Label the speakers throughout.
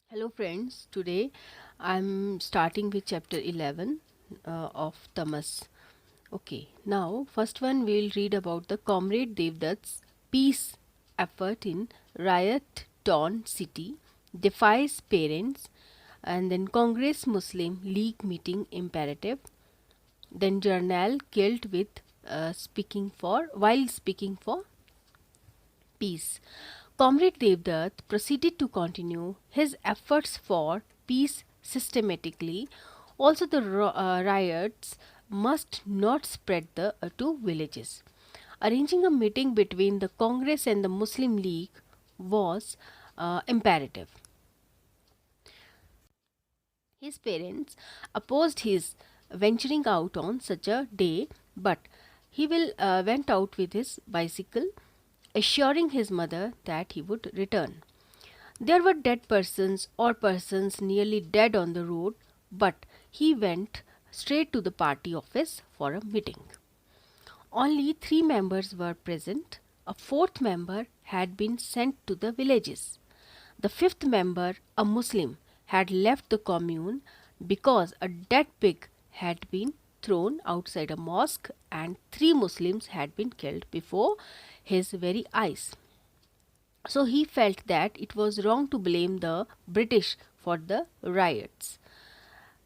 Speaker 1: Hello friends, today I'm starting with chapter 11 of TAMAS. Okay, now first one we'll read about the Comrade Devdutt's peace effort in riot torn city, defies parents, and then Congress Muslim League meeting imperative, then journal killed with speaking for peace. Comrade Devdutt proceeded to continue his efforts for peace systematically. Also, the riots must not spread to villages. Arranging a meeting between the Congress and the Muslim League was imperative. His parents opposed his venturing out on such a day, but he will went out with his bicycle, assuring his mother that he would return. There were dead persons or persons nearly dead on the road, but he went straight to the party office for a meeting. Only three members were present. A fourth member had been sent to the villages. The fifth member, a Muslim, had left the commune because a dead pig had been thrown outside a mosque and three Muslims had been killed before his very eyes. So he felt that it was wrong to blame the British for the riots.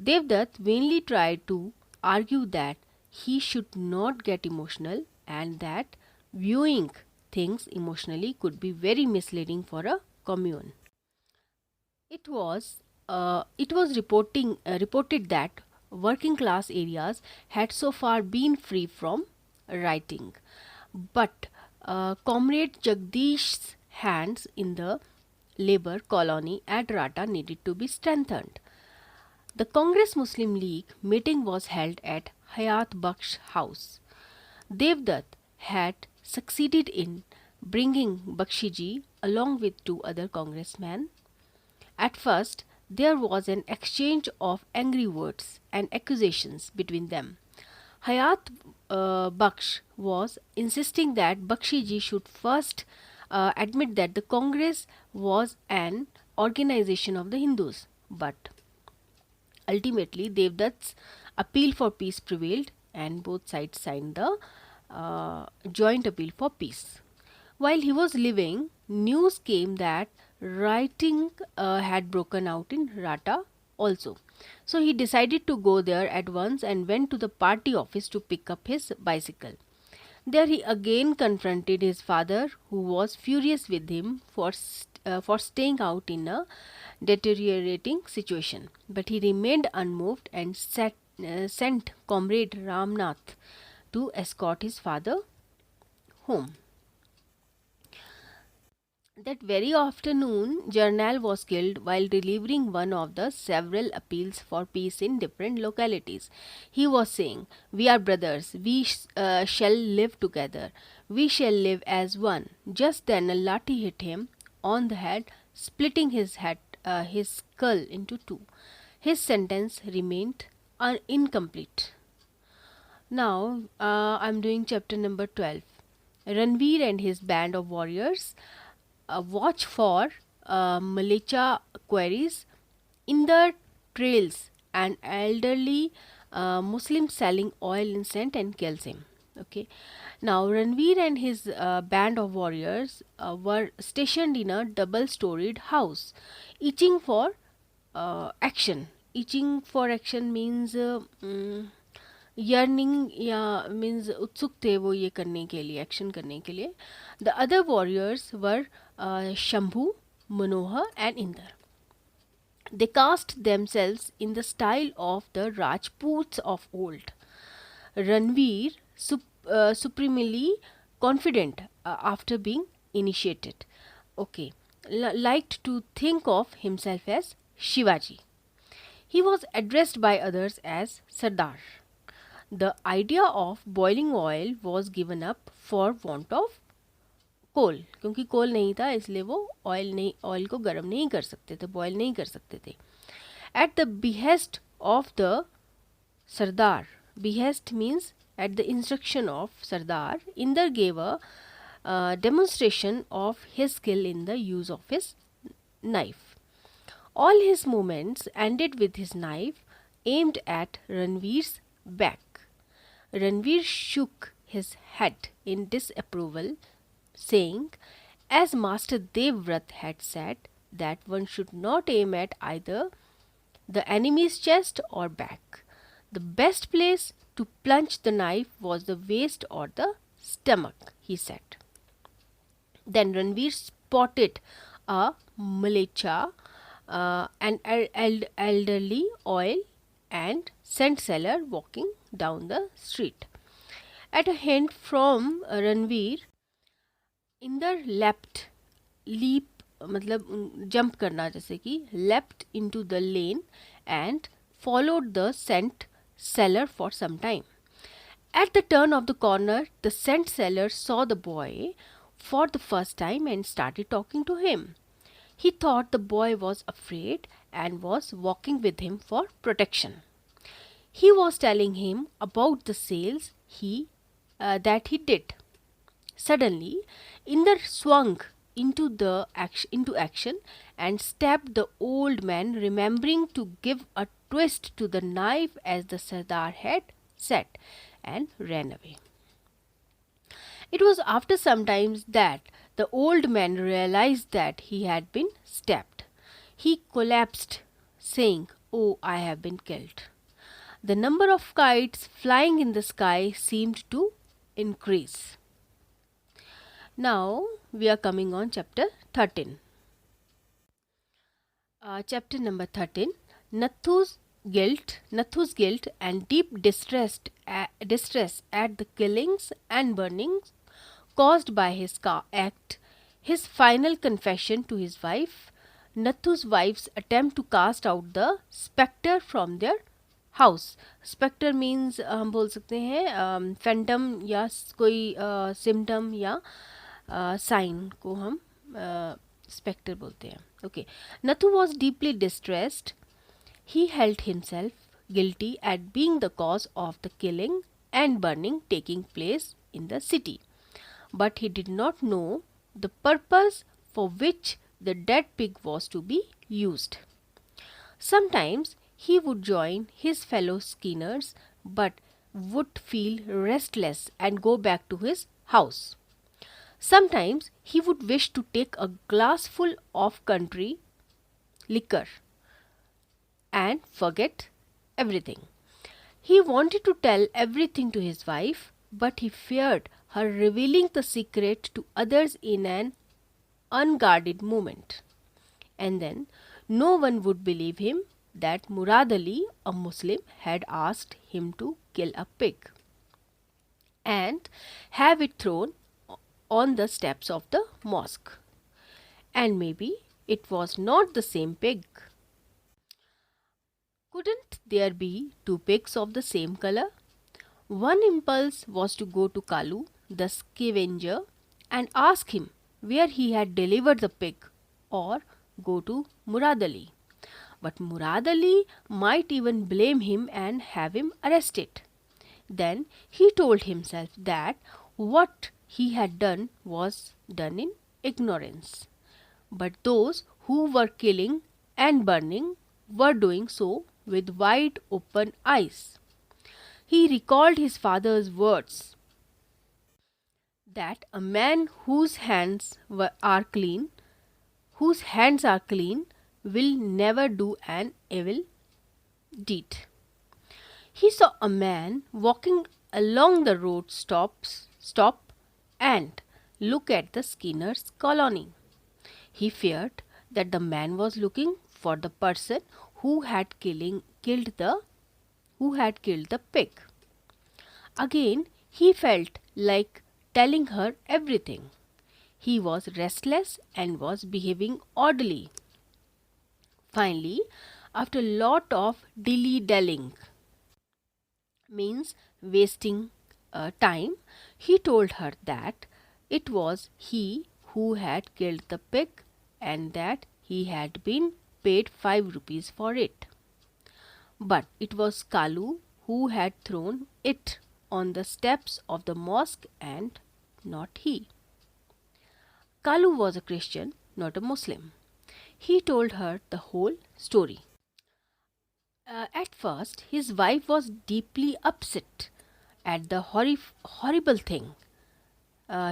Speaker 1: Devdutt vainly tried to argue that he should not get emotional and that viewing things emotionally could be very misleading for a commune. It was reported that working class areas had so far been free from rioting, but Comrade Jagdish's hands in the labor colony at Rata needed to be strengthened. The Congress Muslim League meeting was held at Hayat Bakhsh House. Devdutt had succeeded in bringing Bakshiji along with two other congressmen. At first, there was an exchange of angry words and accusations between them. Hayat Baksh was insisting that Bakshiji should first admit that the Congress was an organization of the Hindus, but ultimately, Devdutt's appeal for peace prevailed and both sides signed the joint appeal for peace. While he was living, news came that rioting had broken out in Rata also. So he decided to go there at once and went to the party office to pick up his bicycle. There he again confronted his father, who was furious with him for staying out in a deteriorating situation. But he remained unmoved and sent Comrade Ramnath to escort his father home. That very afternoon, Jarnal was killed while delivering one of the several appeals for peace in different localities. He was saying, "We are brothers, we shall live together, we shall live as one." Just then, a lathi hit him on the head, splitting his skull into two. His sentence remained incomplete. Now, I'm doing chapter number 12. Ranveer and his band of warriors watch for militia quarries in the trails and elderly Muslim selling oil incense and kills him. Okay. Now Ranveer and his band of warriors were stationed in a double-storied house, itching for action. Itching for action means yearning या means उत्सुक थे वो ये करने के लिए action करने के लिए. The other warriors were Shambhu, Manohar and Indra. They cast themselves in the style of the Rajputs of old. Ranveer, supremely confident after being initiated, okay, liked to think of himself as Shivaji. He was addressed by others as Sardar. The idea of boiling oil was given up for want of कोल, क्योंकि कोल नहीं था इसलिए वो oil को गर्म नहीं कर सकते थे, बॉयल नहीं कर सकते थे. At the behest of the Sardar, behest means at the instruction of Sardar, Inder gave a demonstration of his skill in the use of his knife. All his movements ended with his knife aimed at Ranveer's back. Ranveer shook his head in disapproval, saying, as Master Devvrat had said, that one should not aim at either the enemy's chest or back. The best place to plunge the knife was the waist or the stomach, he said. Then Ranveer spotted a militia, an elderly oil and scent seller walking down the street. At a hint from Ranveer, Inder leap मतलब jump करना जैसे कि leapt into the lane and followed the scent seller for some time. At the turn of the corner, the scent seller saw the boy for the first time and started talking to him. He thought the boy was afraid and was walking with him for protection. He was telling him about the sales that he did. Suddenly, Inder swung into action and stabbed the old man, remembering to give a twist to the knife as the Sardar had said, and ran away. It was after some time that the old man realized that he had been stabbed. He collapsed, saying, "Oh, I have been killed." The number of kites flying in the sky seemed to increase. Now we are coming on chapter 13. Chapter number 13, Nathu's guilt and deep distress at the killings and burnings caused by his act, his final confession to his wife, Nathu's wife's attempt to cast out the spectre from their house. Spectre means हम बोल सकते हैं phantom या कोई symptom या sign को हम spectre बोलते हैं. Okay. Nathu was deeply distressed. He held himself guilty at being the cause of the killing and burning taking place in the city. But he did not know the purpose for which the dead pig was to be used. Sometimes he would join his fellow skinners but would feel restless and go back to his house. Sometimes he would wish to take a glassful of country liquor and forget everything. He wanted to tell everything to his wife, but he feared her revealing the secret to others in an unguarded moment. And then no one would believe him that Murad Ali, a Muslim, had asked him to kill a pig and have it thrown on the steps of the mosque. And maybe it was not the same pig. Couldn't there be two pigs of the same color? One impulse was to go to Kalu, the scavenger, and ask him where he had delivered the pig, or go to Murad Ali. But Murad Ali might even blame him and have him arrested. Then he told himself that what he had done was done in ignorance. But those who were killing and burning were doing so with wide open eyes. He recalled his father's words that a man whose hands are clean, will never do an evil deed. He saw a man walking along the road stop and look at the Skinner's colony. He feared that the man was looking for the person who had killed the pig. Again, he felt like telling her everything. He was restless and was behaving oddly. Finally, after a lot of dilly-dallying, means wasting time, he told her that it was he who had killed the pig and that he had been paid 5 rupees for it. But it was Kalu who had thrown it on the steps of the mosque and not he. Kalu was a Christian, not a Muslim. He told her the whole story. At first, his wife was deeply upset at the horrible thing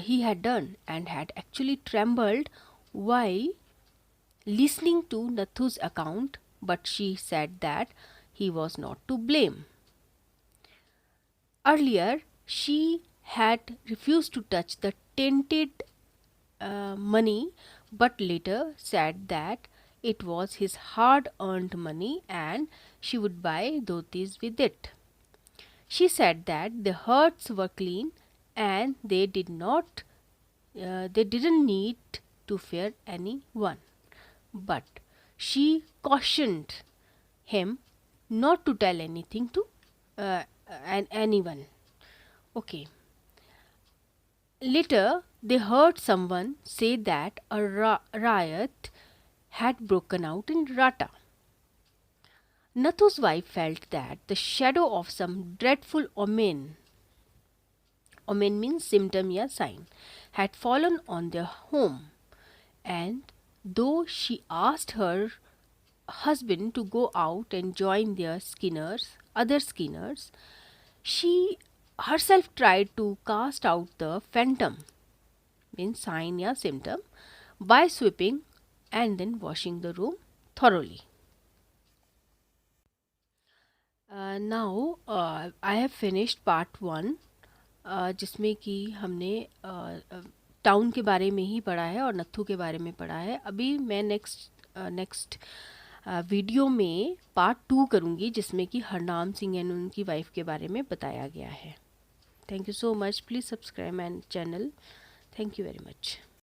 Speaker 1: he had done and had actually trembled while listening to Nathu's account, but she said that he was not to blame. Earlier, she had refused to touch the tainted money, but later said that it was his hard earned money and she would buy dhotis with it. She said that the hearts were clean and they didn't need to fear anyone. But she cautioned him not to tell anything to anyone. Okay. Later, they heard someone say that a riot had broken out in Rata. Nathu's wife felt that the shadow of some dreadful omen means symptom या sign, had fallen on their home. And though she asked her husband to go out and join their other skinners, she herself tried to cast out the phantom, means sign या symptom, by sweeping and then washing the room thoroughly. Now I have finished part 1, जिसमें कि हमने town के बारे में ही पढ़ा है और नत्थू के बारे में पढ़ा है. अभी मैं नेक्स्ट वीडियो में पार्ट 2 करूँगी, जिसमें कि हरनाम सिंह एंड उनकी वाइफ के बारे में बताया गया है. Thank you so much. Please subscribe my channel. Thank you very much.